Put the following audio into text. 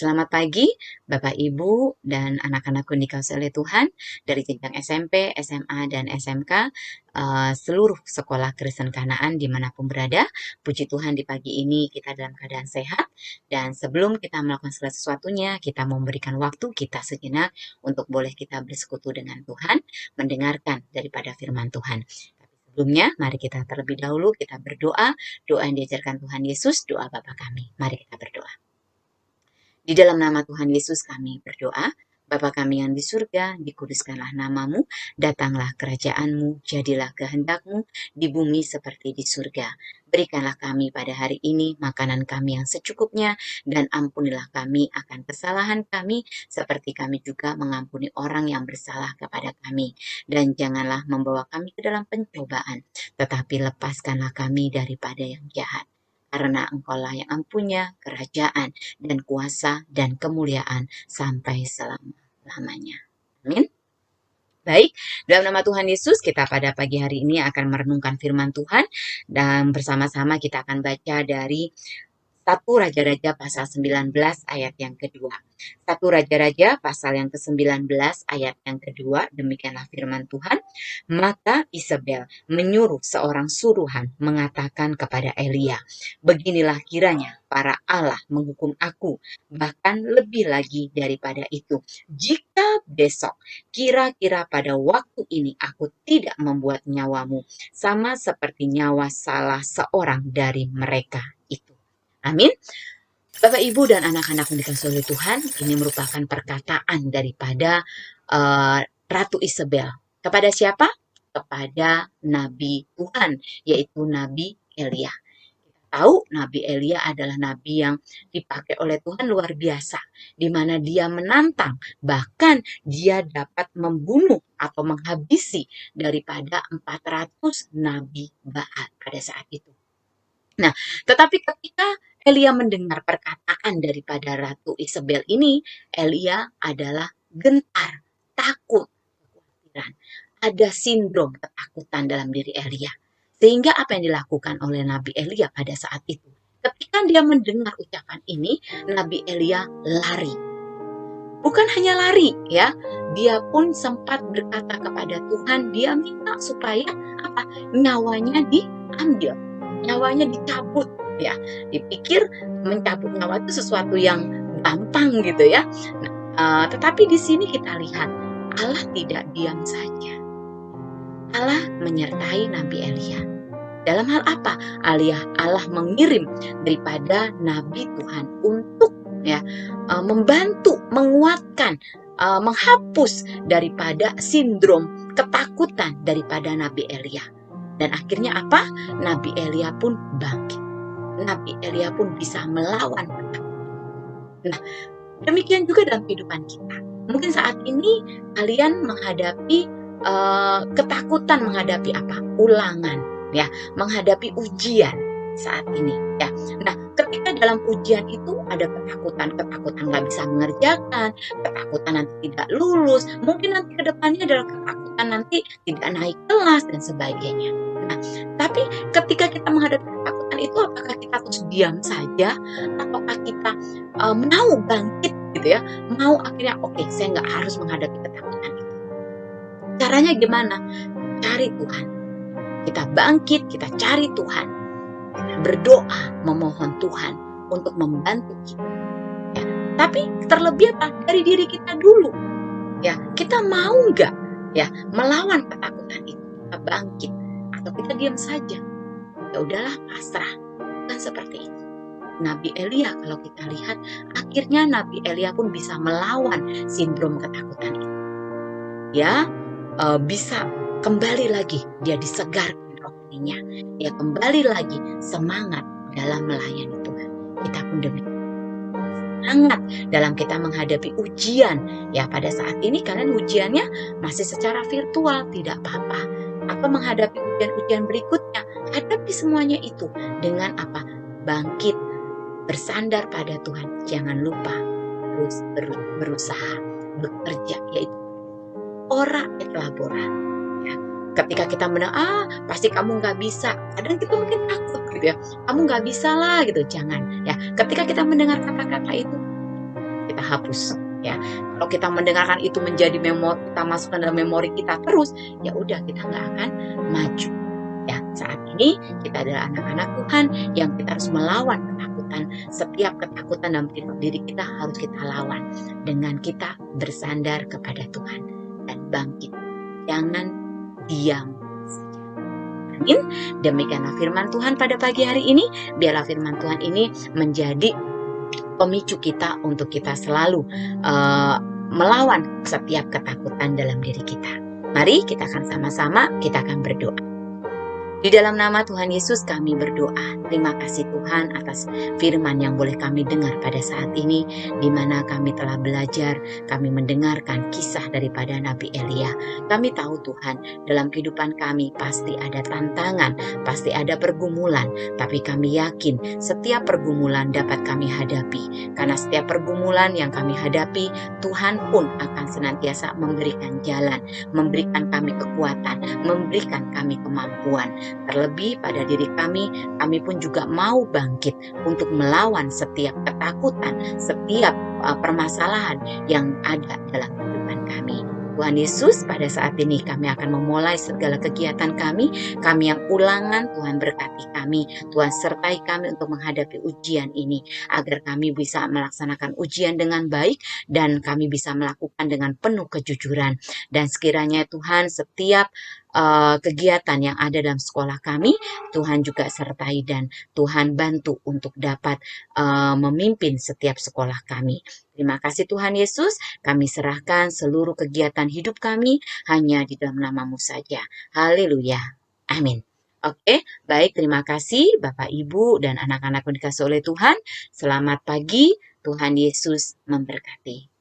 Selamat pagi, Bapak, Ibu, dan anak-anakku yang dikasihi oleh Tuhan dari jenjang SMP, SMA, dan SMK, seluruh sekolah Kristen Kanaan dimanapun berada. Puji Tuhan di pagi ini kita dalam keadaan sehat, dan sebelum kita melakukan segala sesuatunya, kita memberikan waktu kita sejenak untuk boleh kita bersekutu dengan Tuhan, mendengarkan daripada firman Tuhan. Tapi sebelumnya, mari kita terlebih dahulu kita berdoa, doa yang diajarkan Tuhan Yesus, doa Bapa kami. Mari kita berdoa. Di dalam nama Tuhan Yesus kami berdoa, Bapa kami yang di surga, dikuduskanlah namamu, datanglah kerajaanmu, jadilah kehendakmu di bumi seperti di surga. Berikanlah kami pada hari ini makanan kami yang secukupnya, dan ampunilah kami akan kesalahan kami, seperti kami juga mengampuni orang yang bersalah kepada kami. Dan janganlah membawa kami ke dalam pencobaan, tetapi lepaskanlah kami daripada yang jahat. Karena Engkaulah yang mempunyai kerajaan dan kuasa dan kemuliaan sampai selama-lamanya. Amin. Baik, dalam nama Tuhan Yesus kita pada pagi hari ini akan merenungkan firman Tuhan, dan bersama-sama kita akan baca dari 1 Raja-Raja pasal 19 ayat yang kedua. 1 Raja-Raja pasal yang ke-19 ayat yang kedua, demikianlah firman Tuhan. Maka Isabel menyuruh seorang suruhan mengatakan kepada Elia, beginilah kiranya para Allah menghukum aku, bahkan lebih lagi daripada itu. Jika besok kira-kira pada waktu ini aku tidak membuat nyawamu sama seperti nyawa salah seorang dari mereka itu. Amin. Bapak, Ibu, dan anak-anak yang dikasihi oleh Tuhan, ini merupakan perkataan daripada Ratu Isabel. Kepada siapa? Kepada Nabi Tuhan, yaitu Nabi Elia. Kita tahu Nabi Elia adalah nabi yang dipakai oleh Tuhan luar biasa, di mana dia menantang, bahkan dia dapat membunuh atau menghabisi daripada 400 nabi Baal pada saat itu. Nah, tetapi ketika Elia mendengar perkataan daripada Ratu Isabel ini, Elia adalah gentar, takut, kekhawatiran. Ada sindrom ketakutan dalam diri Elia. Sehingga apa yang dilakukan oleh Nabi Elia pada saat itu? Ketika dia mendengar ucapan ini, Nabi Elia lari. Bukan hanya lari, ya, dia pun sempat berkata kepada Tuhan, dia minta supaya apa? Nyawanya diambil, nyawanya dicabut, ya. Dipikir mencabut nyawa itu sesuatu yang gampang gitu ya. Nah, tetapi di sini kita lihat Allah tidak diam saja. Allah menyertai Nabi Elia. Dalam hal apa? Allah mengirim daripada Nabi Tuhan untuk membantu, menguatkan, menghapus daripada sindrom ketakutan daripada Nabi Elia. Dan akhirnya apa? Nabi Elia pun bangkit. Nabi Elia pun bisa melawan ketakutan. Nah, demikian juga dalam kehidupan kita. Mungkin saat ini kalian menghadapi ketakutan, menghadapi apa? Ulangan, ya, menghadapi ujian saat ini, ya. Nah, ketika dalam ujian itu ada ketakutan nggak bisa mengerjakan, ketakutan nanti tidak lulus, mungkin nanti ke depannya adalah ketakutan nanti tidak naik kelas dan sebagainya. Nah, tapi ketika kita menghadapi ketakutan itu, apakah kita terus diam saja, ataukah kita mau bangkit gitu ya, mau akhirnya oke, saya nggak harus menghadapi ketakutan itu. Caranya gimana? Cari Tuhan. Kita bangkit, kita cari Tuhan, kita berdoa, memohon Tuhan untuk membantu kita. Ya. Tapi terlebih apa? Dari diri kita dulu. Ya, kita mau nggak ya melawan ketakutan itu? Kita bangkit atau kita diam saja? Ya udahlah, pasrah. Bukan seperti itu. Nabi Elia, kalau kita lihat, akhirnya Nabi Elia pun bisa melawan sindrom ketakutan itu. Ya, bisa kembali lagi, dia disegarkan rohaninya, dia kembali lagi semangat dalam melayani Tuhan. Kita pun demikian, semangat dalam kita menghadapi ujian. Ya, pada saat ini kalian ujiannya masih secara virtual, tidak apa-apa. Atau menghadapi ujian-ujian berikutnya, hadapi semuanya itu dengan apa? Bangkit, bersandar pada Tuhan. Jangan lupa terus berusaha, bekerja, yaitu ora et labora. Ya. Ketika kita menang, pasti kamu nggak bisa. Kadang kita mungkin takut gitu ya. Kamu nggak bisa lah gitu. Jangan ya. Ketika kita mendengar kata-kata itu, hapus. Ya, kalau kita mendengarkan itu menjadi memori, kita masukkan dalam memori kita terus, ya udah kita nggak akan maju. Ya, saat ini kita adalah anak-anak Tuhan yang kita harus melawan ketakutan. Setiap ketakutan dalam diri kita harus kita lawan dengan kita bersandar kepada Tuhan dan bangkit. Jangan diam saja. Amin. Demikianlah firman Tuhan pada pagi hari ini. Biarlah firman Tuhan ini menjadi pemicu kita untuk kita selalu melawan setiap ketakutan dalam diri kita. Mari kita akan sama-sama, kita akan berdoa. Di dalam nama Tuhan Yesus kami berdoa. Terima kasih Tuhan atas firman yang boleh kami dengar pada saat ini, di mana kami telah belajar, kami mendengarkan kisah daripada Nabi Elia. Kami tahu Tuhan, dalam kehidupan kami pasti ada tantangan, pasti ada pergumulan, tapi kami yakin setiap pergumulan dapat kami hadapi. Karena setiap pergumulan yang kami hadapi, Tuhan pun akan senantiasa memberikan jalan, memberikan kami kekuatan, memberikan kami kemampuan. Terlebih pada diri kami pun juga mau bangkit untuk melawan setiap ketakutan, setiap permasalahan yang ada dalam kehidupan kami. Tuhan Yesus, pada saat ini kami akan memulai segala kegiatan kami yang ulangan. Tuhan berkati kami, Tuhan sertai kami untuk menghadapi ujian ini, agar kami bisa melaksanakan ujian dengan baik dan kami bisa melakukan dengan penuh kejujuran. Dan sekiranya Tuhan, setiap kegiatan yang ada dalam sekolah kami, Tuhan juga sertai dan Tuhan bantu untuk dapat memimpin setiap sekolah kami. Terima kasih Tuhan Yesus, kami serahkan seluruh kegiatan hidup kami hanya di dalam nama-Mu saja. Haleluya. Amin. Oke, baik, terima kasih Bapak, Ibu, dan anak-anak yang dikasihi oleh Tuhan. Selamat pagi, Tuhan Yesus memberkati.